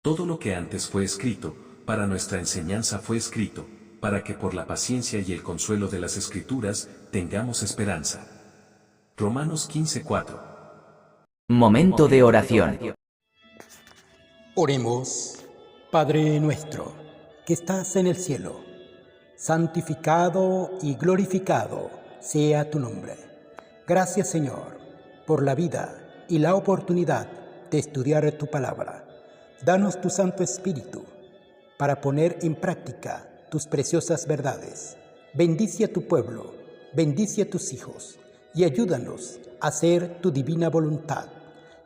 Todo lo que antes fue escrito, para nuestra enseñanza fue escrito, para que por la paciencia y el consuelo de las Escrituras, tengamos esperanza. Romanos 15:4. Momento de oración. Oremos. Padre nuestro, que estás en el cielo, santificado y glorificado sea tu nombre. Gracias, Señor, por la vida y la oportunidad de estudiar tu palabra. Danos tu Santo Espíritu para poner en práctica tus preciosas verdades. Bendice a tu pueblo, bendice a tus hijos y ayúdanos a hacer tu divina voluntad.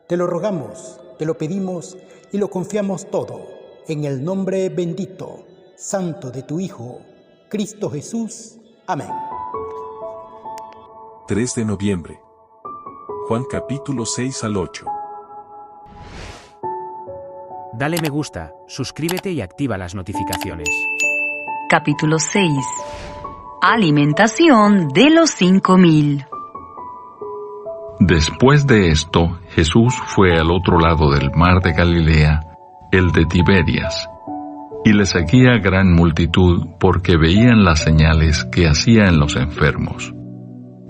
Te lo rogamos, te lo pedimos y lo confiamos todo en el nombre bendito, santo de tu Hijo, Cristo Jesús. Amén. 3 de noviembre. Juan capítulo 6 al 8. Dale me gusta, suscríbete y activa las notificaciones. Capítulo 6. Alimentación de los 5,000. Después de esto, Jesús fue al otro lado del mar de Galilea, el de Tiberias, y le seguía gran multitud porque veían las señales que hacía en los enfermos.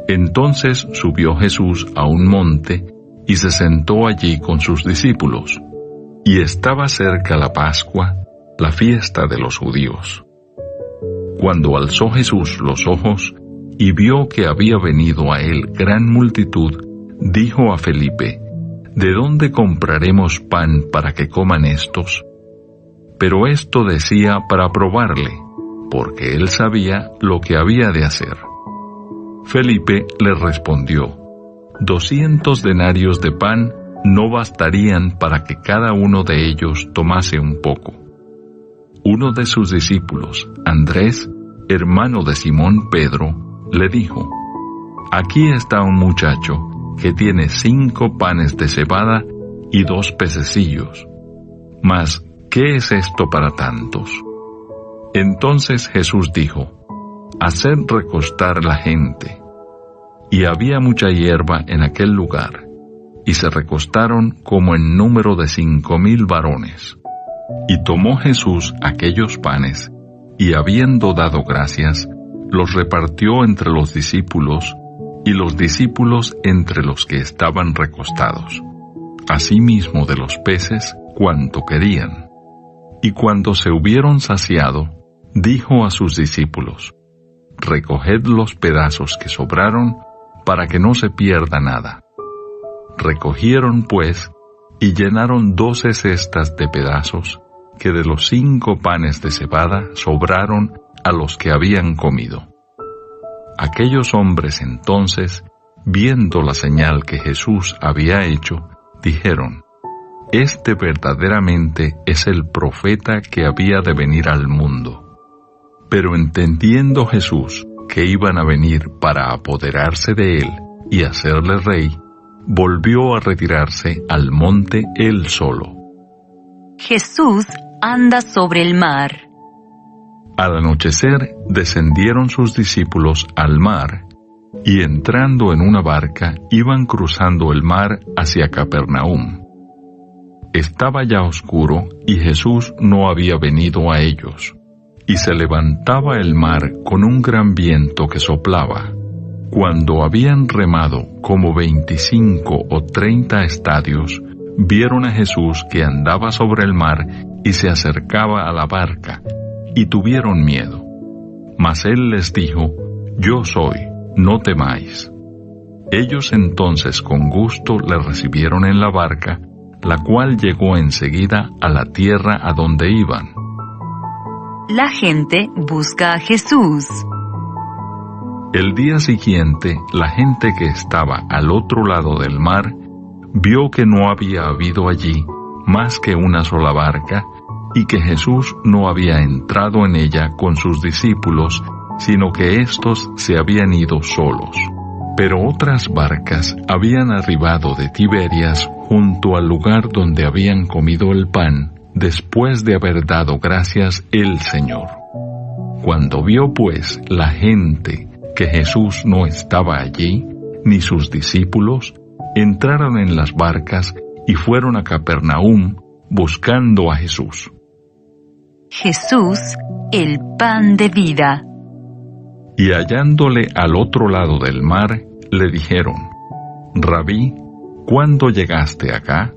Entonces subió Jesús a un monte y se sentó allí con sus discípulos. Y estaba cerca la Pascua, la fiesta de los judíos. Cuando alzó Jesús los ojos y vio que había venido a él gran multitud, dijo a Felipe: ¿De dónde compraremos pan para que coman estos? Pero esto decía para probarle, porque él sabía lo que había de hacer. Felipe le respondió: 200 denarios de pan no bastarían para que cada uno de ellos tomase un poco. Uno de sus discípulos, Andrés, hermano de Simón Pedro, le dijo: Aquí está un muchacho que tiene 5 panes de cebada y 2 pececillos. Mas, ¿qué es esto para tantos? Entonces Jesús dijo: Haced recostar la gente. Y había mucha hierba en aquel lugar, y se recostaron como en número de 5,000 varones. Y tomó Jesús aquellos panes, y habiendo dado gracias, los repartió entre los discípulos, y los discípulos entre los que estaban recostados. Asimismo de los peces, cuanto querían. Y cuando se hubieron saciado, dijo a sus discípulos: Recoged los pedazos que sobraron, para que no se pierda nada. Recogieron, pues, y llenaron 12 cestas de pedazos, que de los 5 panes de cebada sobraron a los que habían comido. Aquellos hombres entonces, viendo la señal que Jesús había hecho, dijeron: Este verdaderamente es el profeta que había de venir al mundo. Pero entendiendo Jesús que iban a venir para apoderarse de él y hacerle rey, volvió a retirarse al monte él solo. Jesús anda sobre el mar. Al anochecer descendieron sus discípulos al mar, y entrando en una barca iban cruzando el mar hacia Capernaum. Estaba ya oscuro y Jesús no había venido a ellos, y se levantaba el mar con un gran viento que soplaba. Cuando habían remado como 25 o 30 estadios, vieron a Jesús que andaba sobre el mar y se acercaba a la barca, y tuvieron miedo. Mas él les dijo: Yo soy, no temáis. Ellos entonces con gusto le recibieron en la barca, la cual llegó enseguida a la tierra a donde iban. La gente busca a Jesús. El día siguiente, la gente que estaba al otro lado del mar vio que no había habido allí más que una sola barca, y que Jesús no había entrado en ella con sus discípulos, sino que éstos se habían ido solos. Pero otras barcas habían arribado de Tiberias junto al lugar donde habían comido el pan, después de haber dado gracias el Señor. Cuando vio pues la gente que Jesús no estaba allí, ni sus discípulos, entraron en las barcas y fueron a Capernaum, buscando a Jesús. Jesús, el pan de vida. Y hallándole al otro lado del mar, le dijeron: Rabí, ¿cuándo llegaste acá?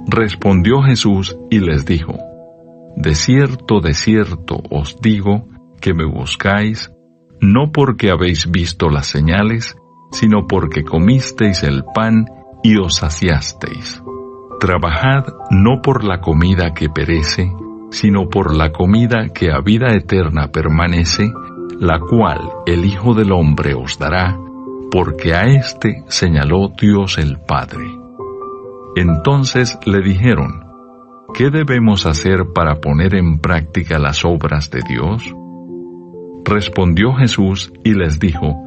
Respondió Jesús y les dijo: De cierto, os digo que me buscáis, no porque habéis visto las señales, sino porque comisteis el pan y os saciasteis. Trabajad no por la comida que perece, sino por la comida que a vida eterna permanece, la cual el Hijo del Hombre os dará, porque a éste señaló Dios el Padre. Entonces le dijeron: ¿Qué debemos hacer para poner en práctica las obras de Dios? Respondió Jesús y les dijo: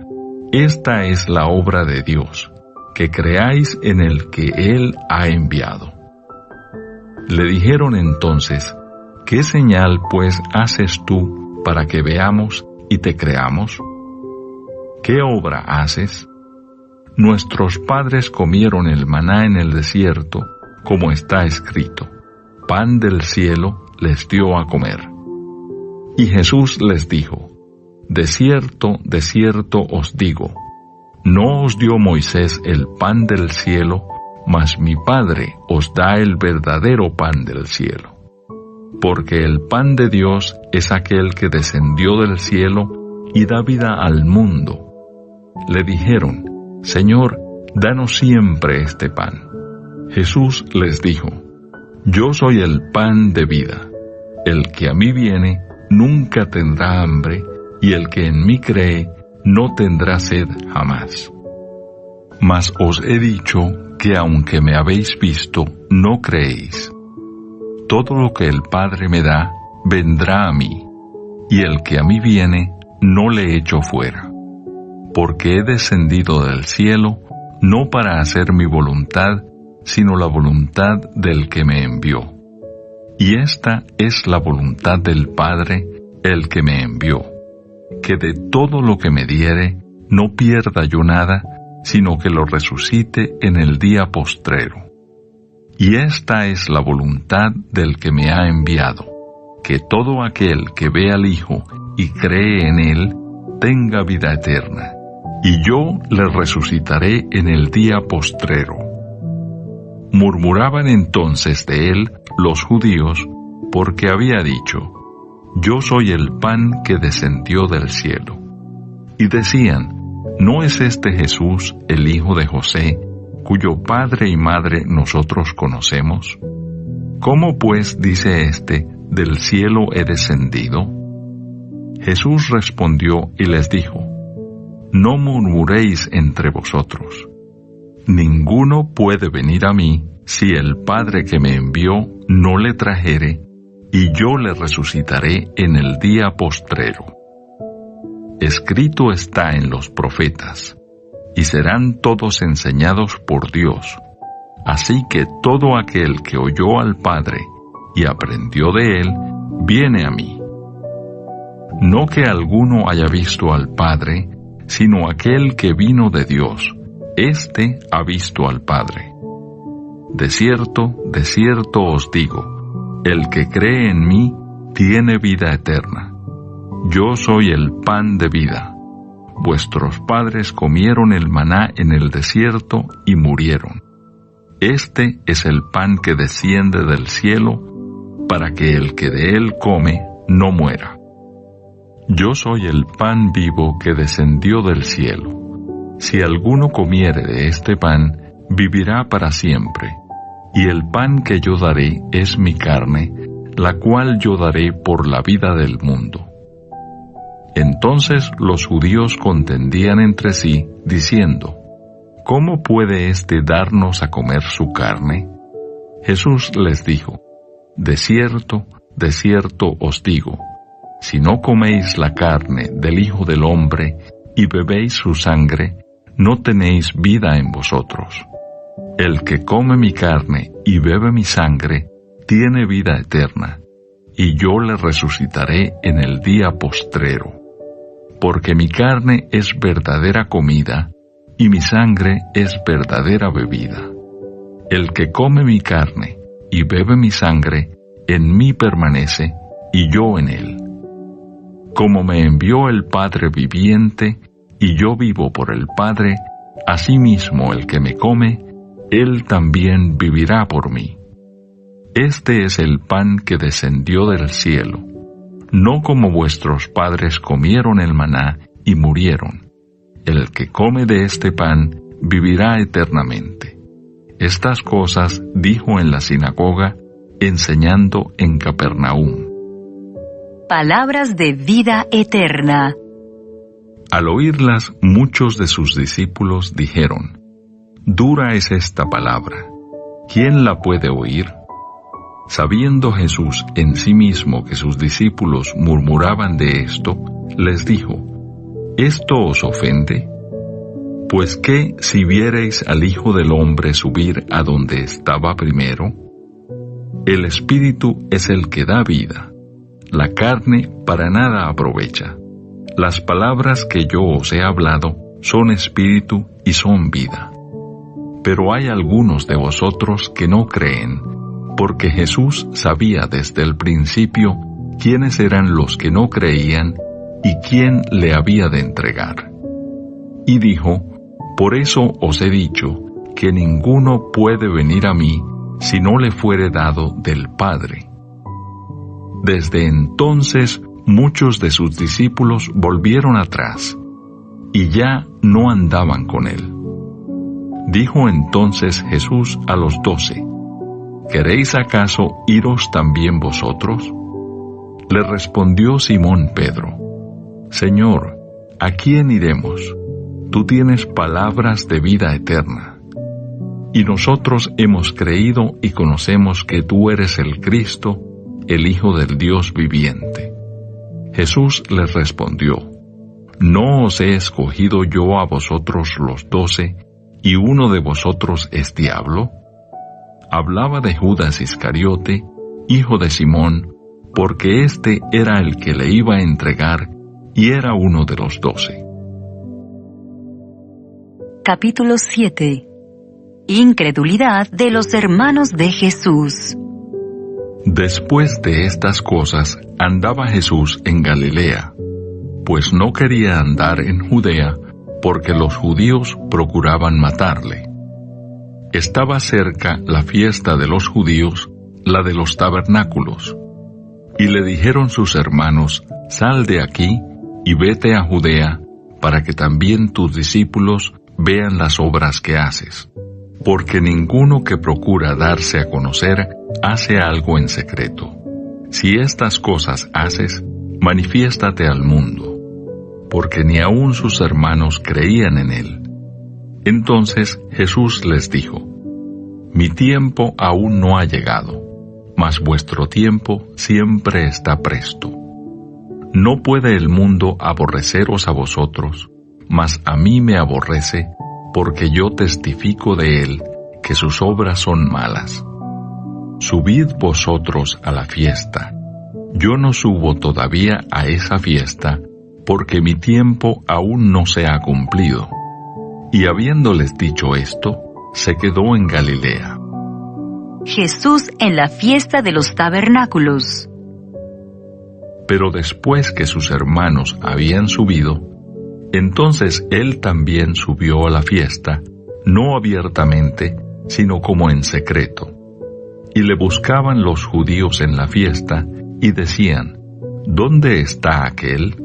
Esta es la obra de Dios, que creáis en el que Él ha enviado. Le dijeron entonces: ¿Qué señal pues haces tú para que veamos y te creamos? ¿Qué obra haces? Nuestros padres comieron el maná en el desierto, como está escrito: Pan del cielo les dio a comer. Y Jesús les dijo: De cierto, os digo, no os dio Moisés el pan del cielo, mas mi Padre os da el verdadero pan del cielo. Porque el pan de Dios es aquel que descendió del cielo y da vida al mundo. Le dijeron: Señor, danos siempre este pan. Jesús les dijo: Yo soy el pan de vida. El que a mí viene nunca tendrá hambre, y el que en mí cree no tendrá sed jamás. Mas os he dicho que aunque me habéis visto, no creéis. Todo lo que el Padre me da, vendrá a mí, y el que a mí viene, no le echo fuera. Porque he descendido del cielo, no para hacer mi voluntad, sino la voluntad del que me envió. Y esta es la voluntad del Padre, el que me envió, que de todo lo que me diere, no pierda yo nada, sino que lo resucite en el día postrero. Y esta es la voluntad del que me ha enviado, que todo aquel que ve al Hijo y cree en Él, tenga vida eterna, y yo le resucitaré en el día postrero. Murmuraban entonces de él los judíos, porque había dicho: Yo soy el pan que descendió del cielo. Y decían: ¿No es este Jesús el hijo de José, cuyo padre y madre nosotros conocemos? ¿Cómo pues dice éste: del cielo he descendido? Jesús respondió y les dijo: No murmuréis entre vosotros. Ninguno puede venir a mí si el Padre que me envió no le trajere, y yo le resucitaré en el día postrero. Escrito está en los profetas: y serán todos enseñados por Dios. Así que todo aquel que oyó al Padre y aprendió de él, viene a mí. No que alguno haya visto al Padre, sino aquel que vino de Dios, éste ha visto al Padre. De cierto os digo, el que cree en mí tiene vida eterna. Yo soy el pan de vida. Vuestros padres comieron el maná en el desierto y murieron. Este es el pan que desciende del cielo, para que el que de él come no muera. Yo soy el pan vivo que descendió del cielo. Si alguno comiere de este pan, vivirá para siempre. Y el pan que yo daré es mi carne, la cual yo daré por la vida del mundo. Entonces los judíos contendían entre sí, diciendo: ¿Cómo puede éste darnos a comer su carne? Jesús les dijo: De cierto os digo, si no coméis la carne del Hijo del Hombre y bebéis su sangre, no tenéis vida en vosotros. El que come mi carne y bebe mi sangre, tiene vida eterna, y yo le resucitaré en el día postrero. Porque mi carne es verdadera comida, y mi sangre es verdadera bebida. El que come mi carne y bebe mi sangre, en mí permanece, y yo en él. Como me envió el Padre viviente, y yo vivo por el Padre, asimismo el que me come, él también vivirá por mí. Este es el pan que descendió del cielo, no como vuestros padres comieron el maná y murieron. El que come de este pan vivirá eternamente. Estas cosas dijo en la sinagoga, enseñando en Capernaum. Palabras de vida eterna. Al oírlas, muchos de sus discípulos dijeron, «Dura es esta palabra, ¿quién la puede oír?» Sabiendo Jesús en sí mismo que sus discípulos murmuraban de esto, les dijo, ¿esto os ofende? Pues ¿qué si viereis al Hijo del Hombre subir a donde estaba primero? El Espíritu es el que da vida, la carne para nada aprovecha. Las palabras que yo os he hablado son espíritu y son vida. Pero hay algunos de vosotros que no creen, porque Jesús sabía desde el principio quiénes eran los que no creían y quién le había de entregar. Y dijo, por eso os he dicho que ninguno puede venir a mí si no le fuere dado del Padre. Desde entonces muchos de sus discípulos volvieron atrás, y ya no andaban con él. Dijo entonces Jesús a los 12, ¿queréis acaso iros también vosotros? Le respondió Simón Pedro, Señor, ¿a quién iremos? Tú tienes palabras de vida eterna. Y nosotros hemos creído y conocemos que tú eres el Cristo, el Hijo del Dios viviente. Jesús les respondió, ¿no os he escogido yo a vosotros los 12, y uno de vosotros es diablo? Hablaba de Judas Iscariote, hijo de Simón, porque éste era el que le iba a entregar, y era uno de los 12. Capítulo 7. Incredulidad de los hermanos de Jesús. Después de estas cosas andaba Jesús en Galilea, pues no quería andar en Judea, porque los judíos procuraban matarle. Estaba cerca la fiesta de los judíos, la de los tabernáculos, y le dijeron sus hermanos, sal de aquí y vete a Judea, para que también tus discípulos vean las obras que haces. Porque ninguno que procura darse a conocer hace algo en secreto. Si estas cosas haces, manifiéstate al mundo, porque ni aun sus hermanos creían en él. Entonces Jesús les dijo, mi tiempo aún no ha llegado, mas vuestro tiempo siempre está presto. No puede el mundo aborreceros a vosotros, mas a mí me aborrece, porque yo testifico de él que sus obras son malas. Subid vosotros a la fiesta. Yo no subo todavía a esa fiesta, porque mi tiempo aún no se ha cumplido. Y habiéndoles dicho esto, se quedó en Galilea. Jesús en la fiesta de los tabernáculos. Pero después que sus hermanos habían subido, entonces él también subió a la fiesta, no abiertamente, sino como en secreto. Y le buscaban los judíos en la fiesta, y decían, ¿dónde está aquel?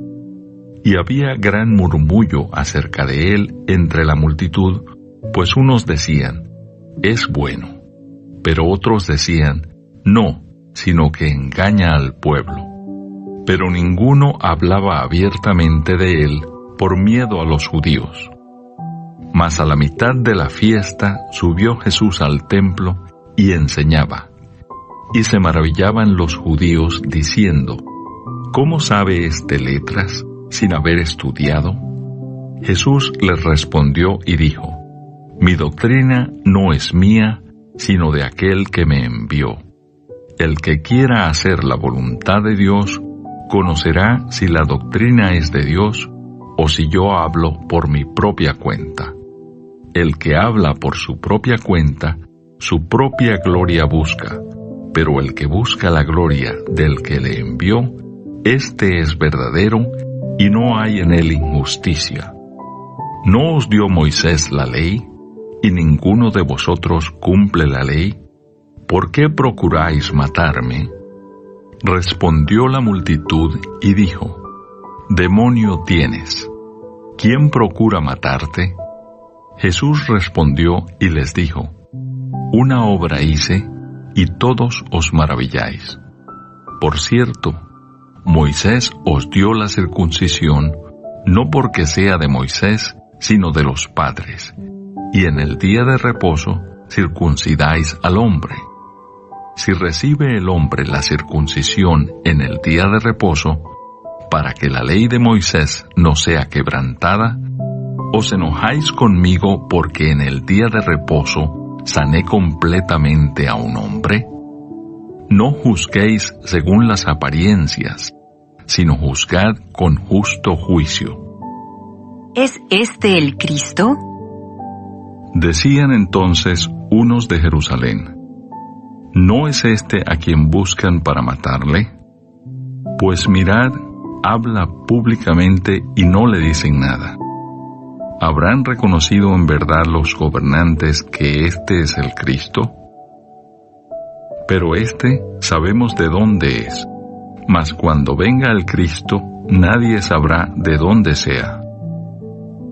Y había gran murmullo acerca de él entre la multitud, pues unos decían, es bueno, pero otros decían, no, sino que engaña al pueblo. Pero ninguno hablaba abiertamente de él, por miedo a los judíos. Mas a la mitad de la fiesta subió Jesús al templo y enseñaba. Y se maravillaban los judíos diciendo, ¿cómo sabe este letras sin haber estudiado? Jesús les respondió y dijo, mi doctrina no es mía, sino de aquel que me envió. El que quiera hacer la voluntad de Dios, conocerá si la doctrina es de Dios, o si yo hablo por mi propia cuenta. El que habla por su propia cuenta, su propia gloria busca, pero el que busca la gloria del que le envió, éste es verdadero, y no hay en él injusticia. ¿No os dio Moisés la ley, y ninguno de vosotros cumple la ley? ¿Por qué procuráis matarme? Respondió la multitud y dijo: Demonio tienes. ¿Quién procura matarte? Jesús respondió y les dijo: Una obra hice, y todos os maravilláis. Por cierto, Moisés os dio la circuncisión, no porque sea de Moisés, sino de los padres, y en el día de reposo circuncidáis al hombre. Si recibe el hombre la circuncisión en el día de reposo, para que la ley de Moisés no sea quebrantada, ¿os enojáis conmigo porque en el día de reposo sané completamente a un hombre? No juzguéis según las apariencias, sino juzgad con justo juicio. ¿Es este el Cristo? Decían entonces unos de Jerusalén: ¿No es este a quien buscan para matarle? Pues mirad, habla públicamente y no le dicen nada. ¿Habrán reconocido en verdad los gobernantes que este es el Cristo? Pero este sabemos de dónde es, mas cuando venga el Cristo, nadie sabrá de dónde sea.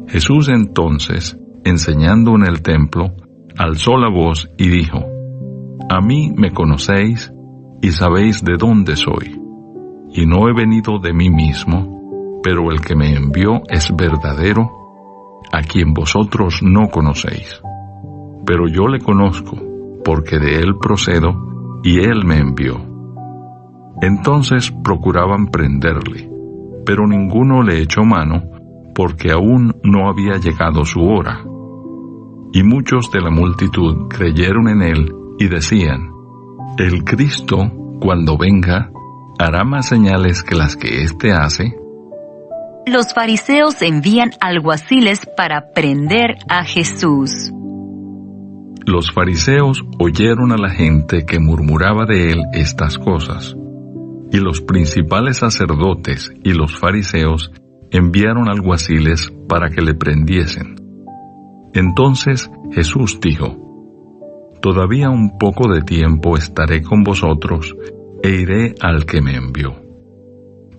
Jesús entonces, enseñando en el templo, alzó la voz y dijo: A mí me conocéis y sabéis de dónde soy, y no he venido de mí mismo, pero el que me envió es verdadero, a quien vosotros no conocéis. Pero yo le conozco, porque de él procedo, y él me envió. Entonces procuraban prenderle, pero ninguno le echó mano, porque aún no había llegado su hora. Y muchos de la multitud creyeron en él, y decían: El Cristo, cuando venga, hará más señales que las que éste hace. Los fariseos envían alguaciles para prender a Jesús. Los fariseos oyeron a la gente que murmuraba de él estas cosas, y los principales sacerdotes y los fariseos enviaron alguaciles para que le prendiesen. Entonces Jesús dijo: Todavía un poco de tiempo estaré con vosotros, e iré al que me envió.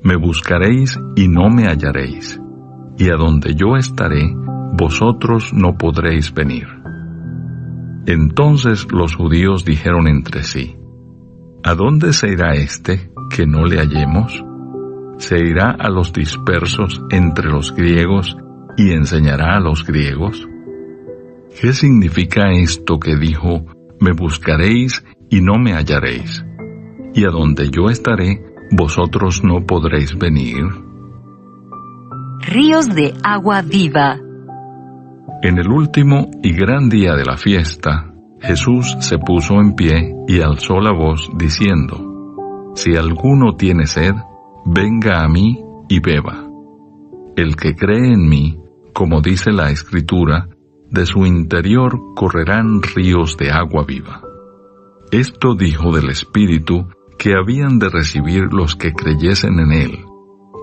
Me buscaréis y no me hallaréis, y a donde yo estaré, vosotros no podréis venir. Entonces los judíos dijeron entre sí: ¿A dónde se irá éste, que no le hallemos? ¿Se irá a los dispersos entre los griegos y enseñará a los griegos? ¿Qué significa esto que dijo: Me buscaréis y no me hallaréis, y a donde yo estaré, vosotros no podréis venir? Ríos de agua viva. En el último y gran día de la fiesta, Jesús se puso en pie y alzó la voz diciendo: Si alguno tiene sed, venga a mí y beba. El que cree en mí, como dice la Escritura, de su interior correrán ríos de agua viva. Esto dijo del Espíritu que habían de recibir los que creyesen en él,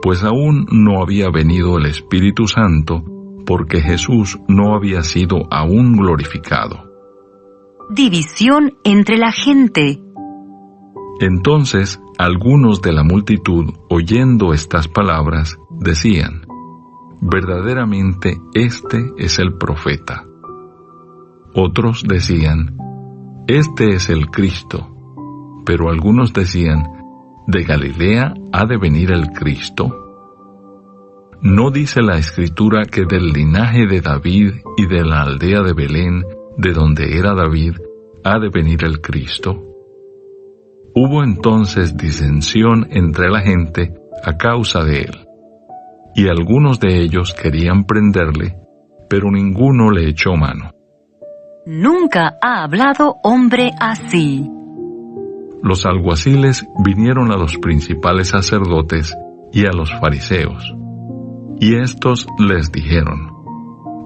pues aún no había venido el Espíritu Santo, porque Jesús no había sido aún glorificado. División entre la gente. Entonces algunos de la multitud, oyendo estas palabras, decían: Verdaderamente este es el profeta. Otros decían: Este es el Cristo. Pero algunos decían: ¿De Galilea ha de venir el Cristo? ¿No dice la Escritura que del linaje de David y de la aldea de Belén, de donde era David, ha de venir el Cristo? Hubo entonces disensión entre la gente a causa de él, y algunos de ellos querían prenderle, pero ninguno le echó mano. Nunca ha hablado hombre así. Los alguaciles vinieron a los principales sacerdotes y a los fariseos, y éstos les dijeron: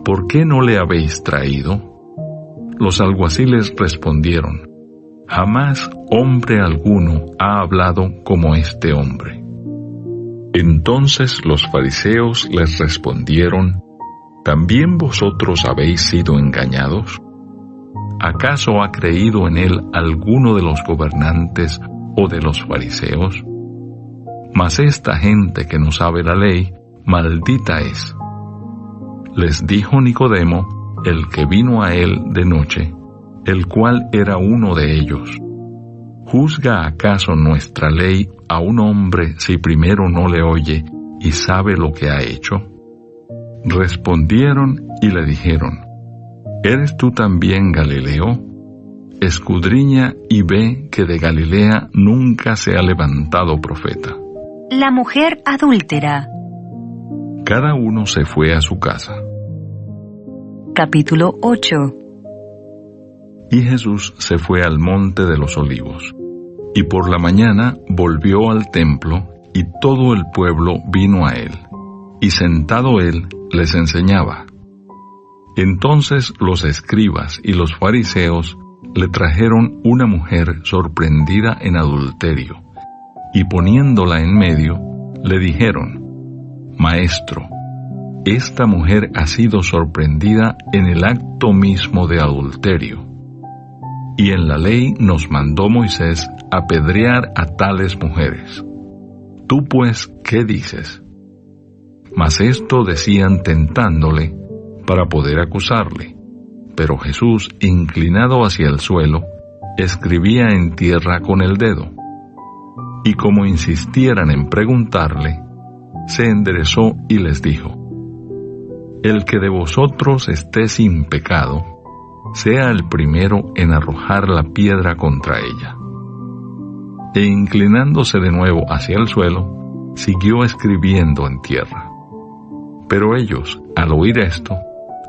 ¿Por qué no le habéis traído? Los alguaciles respondieron: jamás hombre alguno ha hablado como este hombre. Entonces los fariseos les respondieron: ¿También vosotros habéis sido engañados? ¿Acaso ha creído en él alguno de los gobernantes o de los fariseos? Mas esta gente que no sabe la ley, maldita es. Les dijo Nicodemo, el que vino a él de noche, el cual era uno de ellos: ¿Juzga acaso nuestra ley a un hombre si primero no le oye y sabe lo que ha hecho? Respondieron y le dijeron: ¿Eres tú también Galileo? Escudriña y ve que de Galilea nunca se ha levantado profeta. La mujer adúltera. Cada uno se fue a su casa. Capítulo 8. Y Jesús se fue al monte de los olivos. Y por la mañana volvió al templo, y todo el pueblo vino a él. Y sentado él, les enseñaba. Entonces los escribas y los fariseos le trajeron una mujer sorprendida en adulterio, y poniéndola en medio, le dijeron: Maestro, esta mujer ha sido sorprendida en el acto mismo de adulterio. Y en la ley nos mandó Moisés apedrear a tales mujeres. ¿Tú pues qué dices? Mas esto decían tentándole, para poder acusarle. Pero Jesús, inclinado hacia el suelo, escribía en tierra con el dedo. Y como insistieran en preguntarle, se enderezó y les dijo: El que de vosotros esté sin pecado, sea el primero en arrojar la piedra contra ella. E inclinándose de nuevo hacia el suelo, siguió escribiendo en tierra. Pero ellos, al oír esto,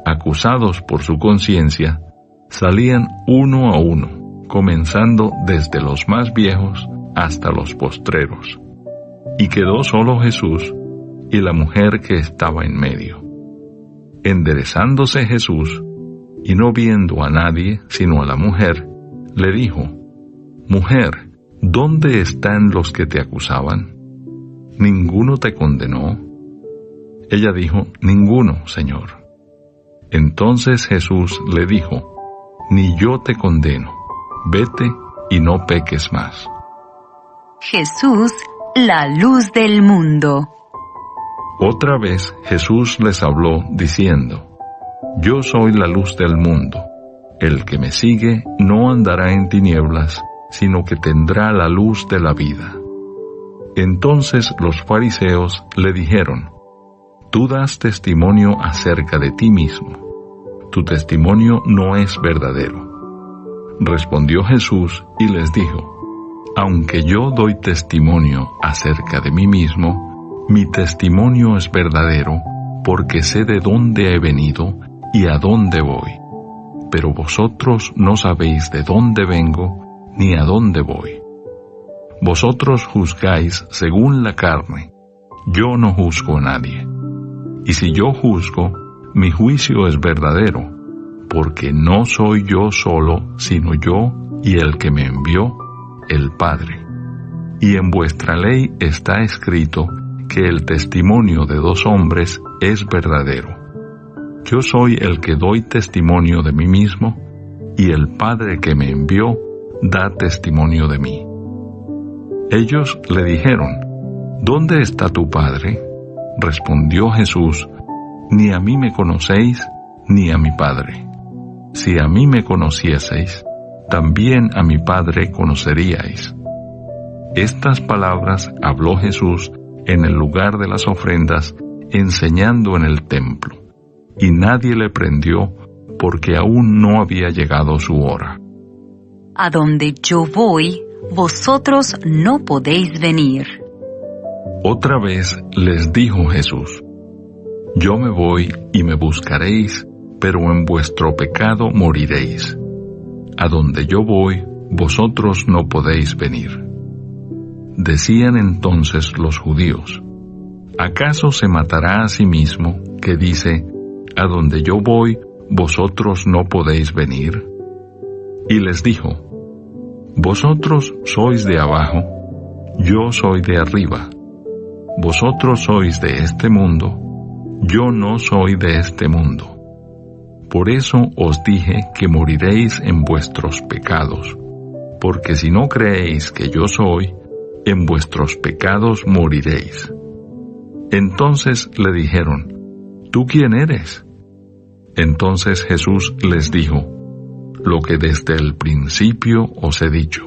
acusados por su conciencia, salían uno a uno, comenzando desde los más viejos hasta los postreros. Y quedó solo Jesús y la mujer que estaba en medio. Enderezándose Jesús, y no viendo a nadie sino a la mujer, le dijo: Mujer, ¿dónde están los que te acusaban? ¿Ninguno te condenó? Ella dijo: Ninguno, Señor. Entonces Jesús le dijo: Ni yo te condeno, vete y no peques más. Jesús, la luz del mundo. Otra vez Jesús les habló diciendo: Yo soy la luz del mundo. El que me sigue no andará en tinieblas, sino que tendrá la luz de la vida. Entonces los fariseos le dijeron: Tú das testimonio acerca de ti mismo. Tu testimonio no es verdadero. Respondió Jesús y les dijo: Aunque yo doy testimonio acerca de mí mismo, mi testimonio es verdadero, porque sé de dónde he venido y a dónde voy. Pero vosotros no sabéis de dónde vengo ni a dónde voy. Vosotros juzgáis según la carne, yo no juzgo a nadie. Y si yo juzgo, mi juicio es verdadero, porque no soy yo solo, sino yo y el que me envió, el Padre. Y en vuestra ley está escrito que el testimonio de dos hombres es verdadero. Yo soy el que doy testimonio de mí mismo, y el Padre que me envió da testimonio de mí. Ellos le dijeron: ¿Dónde está tu Padre? Respondió Jesús: Ni a mí me conocéis, ni a mi Padre. Si a mí me conocieseis, también a mi Padre conoceríais. Estas palabras habló Jesús en el lugar de las ofrendas, enseñando en el templo, y nadie le prendió, porque aún no había llegado su hora. A donde yo voy, vosotros no podéis venir. Otra vez les dijo Jesús: Yo me voy y me buscaréis, pero en vuestro pecado moriréis. A donde yo voy, vosotros no podéis venir. Decían entonces los judíos: ¿Acaso se matará a sí mismo, que dice: A donde yo voy, vosotros no podéis venir? Y les dijo: Vosotros sois de abajo, yo soy de arriba. Vosotros sois de este mundo, yo no soy de este mundo. Por eso os dije que moriréis en vuestros pecados, porque si no creéis que yo soy, en vuestros pecados moriréis. Entonces le dijeron, ¿tú quién eres? Entonces Jesús les dijo, lo que desde el principio os he dicho.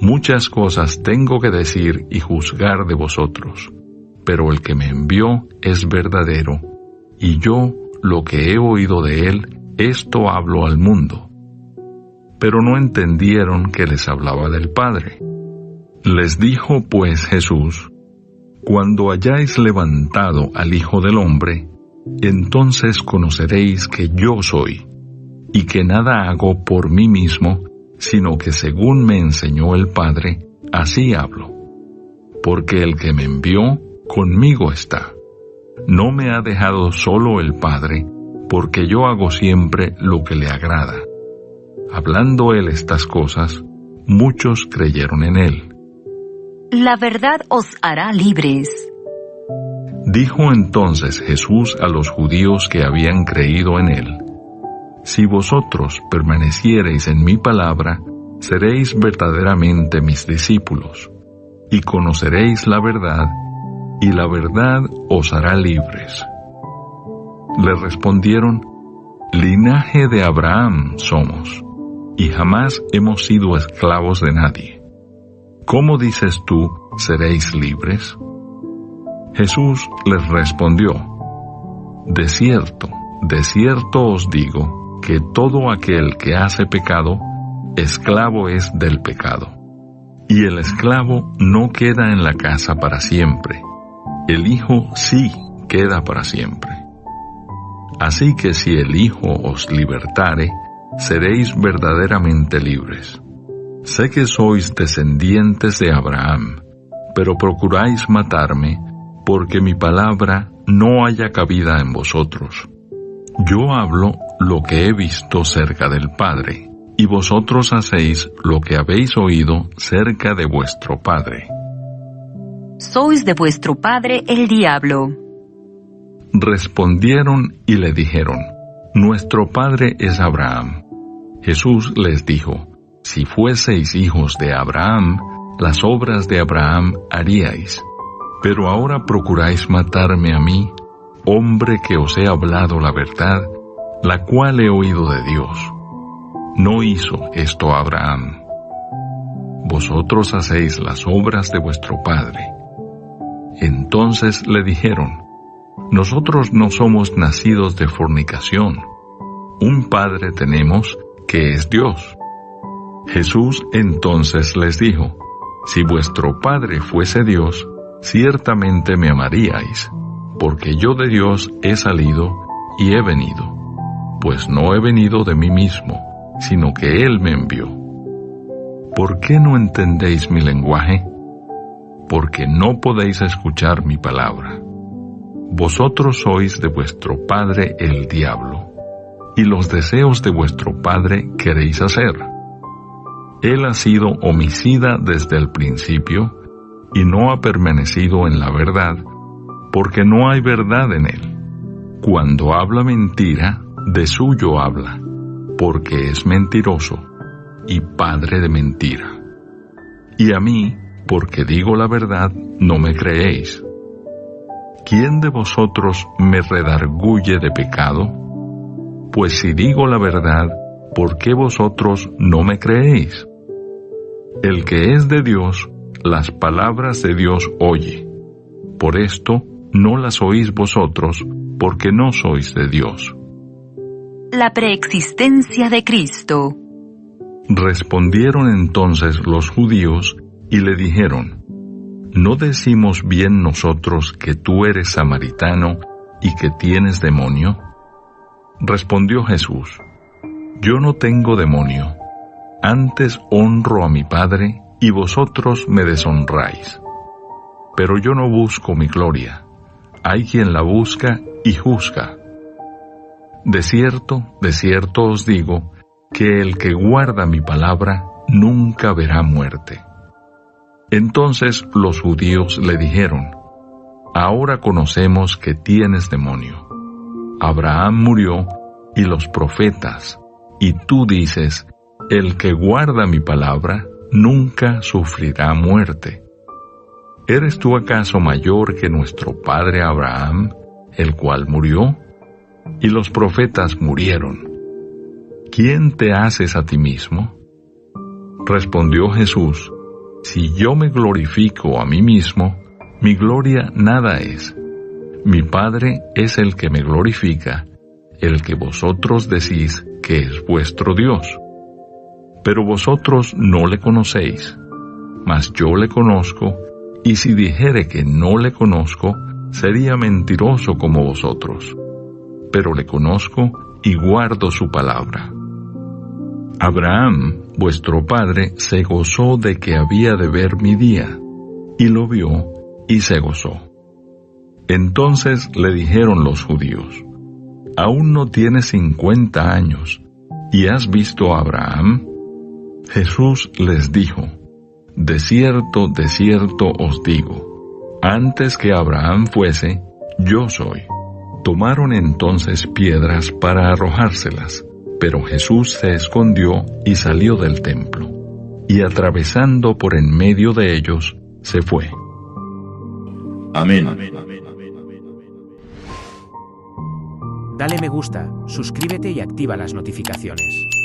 Muchas cosas tengo que decir y juzgar de vosotros, pero el que me envió es verdadero, y yo, lo que he oído de él, esto hablo al mundo. Pero no entendieron que les hablaba del Padre. Les dijo pues Jesús, cuando hayáis levantado al Hijo del Hombre, entonces conoceréis que yo soy, y que nada hago por mí mismo, sino que según me enseñó el Padre, así hablo. Porque el que me envió, conmigo está. No me ha dejado solo el Padre, porque yo hago siempre lo que le agrada. Hablando él estas cosas, muchos creyeron en él. La verdad os hará libres. Dijo entonces Jesús a los judíos que habían creído en él, si vosotros permaneciereis en mi palabra, seréis verdaderamente mis discípulos, y conoceréis la verdad, y la verdad os hará libres. Le respondieron, linaje de Abraham somos, y jamás hemos sido esclavos de nadie. ¿Cómo dices tú, seréis libres? Jesús les respondió, de cierto os digo, que todo aquel que hace pecado, esclavo es del pecado. Y el esclavo no queda en la casa para siempre, el Hijo sí queda para siempre. Así que si el Hijo os libertare, seréis verdaderamente libres. Sé que sois descendientes de Abraham, pero procuráis matarme, porque mi palabra no haya cabida en vosotros. Yo hablo lo que he visto cerca del Padre, y vosotros hacéis lo que habéis oído cerca de vuestro padre. Sois de vuestro padre el diablo. Respondieron y le dijeron, nuestro padre es Abraham. Jesús les dijo, si fueseis hijos de Abraham, las obras de Abraham haríais. Pero ahora procuráis matarme a mí, hombre que os he hablado la verdad, la cual he oído de Dios. No hizo esto Abraham. Vosotros hacéis las obras de vuestro padre. Entonces le dijeron, nosotros no somos nacidos de fornicación. Un padre tenemos, que es Dios. Jesús entonces les dijo, si vuestro padre fuese Dios, ciertamente me amaríais, porque yo de Dios he salido y he venido, pues no he venido de mí mismo, sino que Él me envió. ¿Por qué no entendéis mi lenguaje? Porque no podéis escuchar mi palabra. Vosotros sois de vuestro padre el diablo, y los deseos de vuestro padre queréis hacer. Él ha sido homicida desde el principio, y no ha permanecido en la verdad, porque no hay verdad en él. Cuando habla mentira, de suyo habla, porque es mentiroso, y padre de mentira. Y a mí, porque digo la verdad, no me creéis. ¿Quién de vosotros me redarguye de pecado? Pues si digo la verdad, ¿por qué vosotros no me creéis? El que es de Dios, las palabras de Dios oye. Por esto no las oís vosotros, porque no sois de Dios. La preexistencia de Cristo. Respondieron entonces los judíos y le dijeron, ¿no decimos bien nosotros que tú eres samaritano y que tienes demonio? Respondió Jesús, yo no tengo demonio, antes honro a mi Padre y vosotros me deshonráis. Pero yo no busco mi gloria, hay quien la busca y juzga. De cierto os digo, que el que guarda mi palabra nunca verá muerte. Entonces los judíos le dijeron: Ahora conocemos que tienes demonio. Abraham murió y los profetas, y tú dices: El que guarda mi palabra nunca sufrirá muerte. ¿Eres tú acaso mayor que nuestro padre Abraham, el cual murió? Y los profetas murieron. ¿Quién te haces a ti mismo? Respondió Jesús: Si yo me glorifico a mí mismo, mi gloria nada es. Mi Padre es el que me glorifica, el que vosotros decís que es vuestro Dios. Pero vosotros no le conocéis, mas yo le conozco, y si dijere que no le conozco, sería mentiroso como vosotros. Pero le conozco y guardo su palabra. Abraham, vuestro padre, se gozó de que había de ver mi día, y lo vio y se gozó. Entonces le dijeron los judíos: ¿Aún no tienes 50 años, y has visto a Abraham? Jesús les dijo: De cierto os digo, antes que Abraham fuese, yo soy. Tomaron entonces piedras para arrojárselas, pero Jesús se escondió y salió del templo, y atravesando por en medio de ellos, se fue. Amén. Dale me gusta, suscríbete y activa las notificaciones.